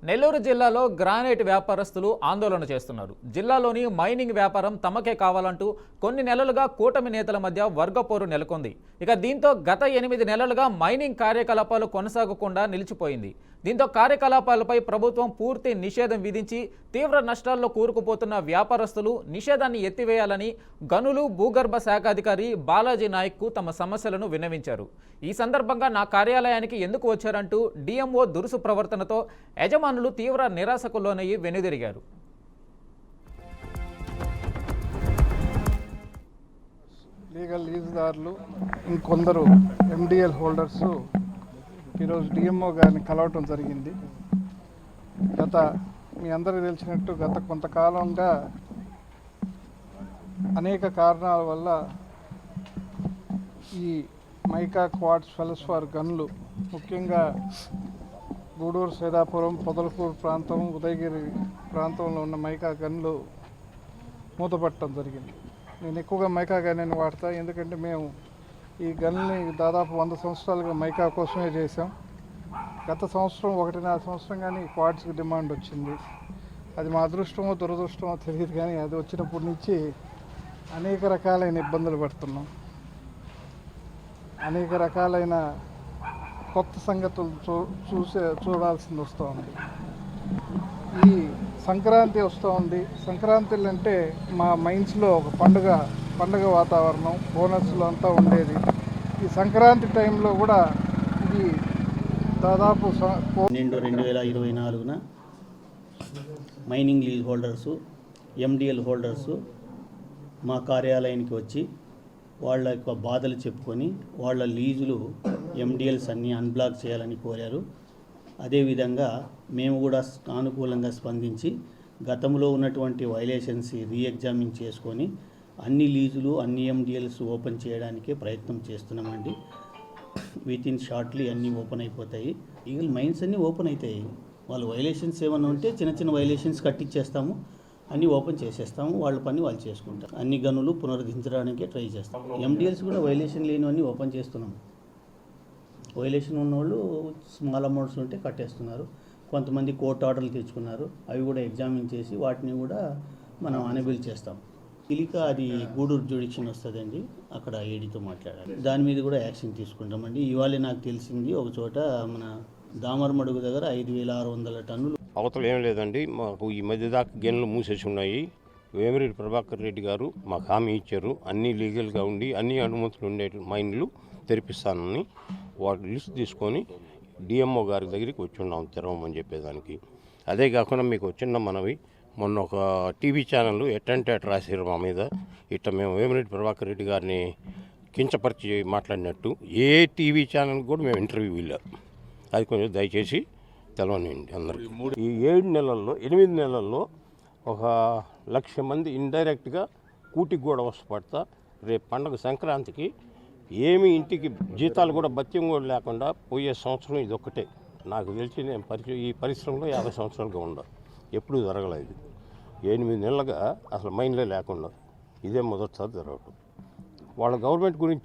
నెల్లూరు జిల్లాలో గ్రానైట్ వ్యాపారస్తులు ఆందోళన చేస్తున్నారు. జిల్లాలోని మైనింగ్ వ్యాపారం తమకే కావాలంటూ కొన్ని నెలలుగా కూటమి నేతల మధ్య వర్గపోరు నెలకొంది. ఇక దీంతో గత 8 నెలలుగా మైనింగ్ కార్యకలాపాలు కొనసాగకుండా నిలిచిపోయింది. దీంతో కార్యకలాపాలపై ప్రభుత్వం పూర్తి నిషేధం విధించి తీవ్ర నష్టాల్లో కూరుకుపోతున్న వ్యాపారస్తులు నిషేధాన్ని ఎత్తివేయాలని గనులు భూగర్భ శాఖ అధికారి బాలాజీ నాయక్కు తమ సమస్యలను విన్నవించారు. ఈ సందర్భంగా నా కార్యాలయానికి ఎందుకు వచ్చారంటూ డిఎంఓ దురుసు ప్రవర్తనతో యజమానులు తీవ్ర నిరాశకు లోనయ్యి వెనుదిరిగారు. లీగల్ లీజుదారులు ఇంకొందరు ఎండిఎల్ హోల్డర్సు ఈరోజు డిఎంఓ గారిని కలవటం జరిగింది. మీ అందరికీ తెలిసినట్టు గత కొంతకాలంగా అనేక కారణాల వల్ల ఈ మైకా క్వార్ట్స్ ఫెలస్ఫార్ గన్లు ముఖ్యంగా గూడూరు సైదాపురం పొదలకూరు ప్రాంతం ఉదయగిరి ప్రాంతంలో ఉన్న మైకా గన్లు మూతపట్టడం జరిగింది. నేను ఎక్కువగా మైకా గన్నుని వాడతా, ఎందుకంటే మేము ఈ గన్ని దాదాపు 100 సంవత్సరాలుగా మైకా కోసమే చేసాం. గత సంవత్సరం 1.5 సంవత్సరం కానీ క్వార్ట్స్కి డిమాండ్ వచ్చింది. అది మా అదృష్టమో దురదృష్టమో తెలియదు, కానీ అది వచ్చినప్పటి నుంచి అనేక రకాలైన ఇబ్బందులు పడుతున్నాం. అనేక రకాలైన కొత్త సంగతులు చూడాల్సింది వస్తూ ఉంది. ఈ సంక్రాంతి వస్తూ ఉంది. సంక్రాంతిలు అంటే మా మైండ్స్లో ఒక పండుగ వాతావరణం, బోనస్లు అంతా ఉండేది. ఈ సంక్రాంతి టైంలో కూడా ఇది దాదాపు 2024న mining lease holders, MDL holders మా కార్యాలయానికి వచ్చి వాళ్ళ యొక్క బాధలు చెప్పుకొని వాళ్ళ లీజులు ఎండిఎల్స్ అన్నీ అన్బ్లాక్ చేయాలని కోరారు. అదేవిధంగా మేము కూడా సానుకూలంగా స్పందించి గతంలో ఉన్నటువంటి వైలేషన్స్ రీఎగ్జామిన్ చేసుకొని అన్ని లీజులు అన్ని ఎండిఎల్స్ ఓపెన్ చేయడానికే ప్రయత్నం చేస్తున్నామండి. విత్ ఇన్ షార్ట్లీ అన్నీ ఓపెన్ అయిపోతాయి. ఈగల్ మైన్స్ అన్నీ ఓపెన్ అవుతాయి. వాళ్ళు వైలేషన్స్ ఏమైనా ఉంటే చిన్న వైలేషన్స్ కట్టించేస్తాము, అన్నీ ఓపెన్ చేసేస్తాము, వాళ్ళ పని వాళ్ళు చేసుకుంటారు. అన్ని గనులు పునరుద్ధరించడానికే ట్రై చేస్తాం. ఎండిఎల్స్ కూడా వైలేషన్ లేనివన్నీ ఓపెన్ చేస్తున్నాము. వైలేషన్ ఉన్నవాళ్ళు స్మాల్ అమౌంట్స్ ఉంటే కట్టేస్తున్నారు. కొంతమంది కోర్టు ఆర్డర్లు తెచ్చుకున్నారు, అవి కూడా ఎగ్జామిన్ చేసి వాటిని కూడా మనం అనబిల్ చేస్తాం. ఇలిక అది గూడూరు జ్యుడిక్షన్ వస్తుందండి, అక్కడ ఏడీతో మాట్లాడాలి. దాని మీద కూడా యాక్షన్ తీసుకుంటామండి. ఇవాళ నాకు తెలిసింది ఒక చోట మన దామరమడుగు దగ్గర 5,600 టన్నులు అవతల ఏం లేదండి. మాకు ఈ మధ్య దాకా గెన్లు మూసేసి ఉన్నాయి. వేమిరెడ్డి ప్రభాకర్ రెడ్డి గారు మాకు హామీ ఇచ్చారు, అన్నీ లీగల్గా ఉండి అన్ని అనుమతులు ఉండే మైన్లు తెరిపిస్తానని. వాటి లిస్ట్ తీసుకొని డిఎంఓ గారి దగ్గరికి వచ్చి ఉన్నాం తెరవమని చెప్పేదానికి. అదే కాకుండా మీకు చిన్న మనవి, మొన్న ఒక టీవీ ఛానల్ ఎట్టంటే అటు రాసారు మా మీద. ఇట్లా మేము వేమిరెడ్డి ప్రభాకర్ రెడ్డి గారిని కించపరిచి మాట్లాడినట్టు ఏ టీవీ ఛానల్కి కూడా మేము ఇంటర్వ్యూ వెళ్ళాం. అది కొంచెం దయచేసి తెలవనివ్వండి అందరికీ. ఈ 8 నెలల్లో 1,00,000 మంది ఇండైరెక్ట్గా కూటికి కూడా వస్తపడతా. రేపు పండుగ సంక్రాంతికి ఏమి ఇంటికి జీతాలు కూడా భత్యం కూడా లేకుండా పోయే సంవత్సరం ఇది ఒక్కటే. నాకు తెలిసి నేను ఈ పరిశ్రమలో 50 సంవత్సరాలుగా ఉండా, ఎప్పుడూ జరగలేదు. 8 నెలలుగా అసలు మైండ్లే లేకుండా ఇదే మొదటిసారి జరగటం. వాళ్ళ గవర్నమెంట్ గురించి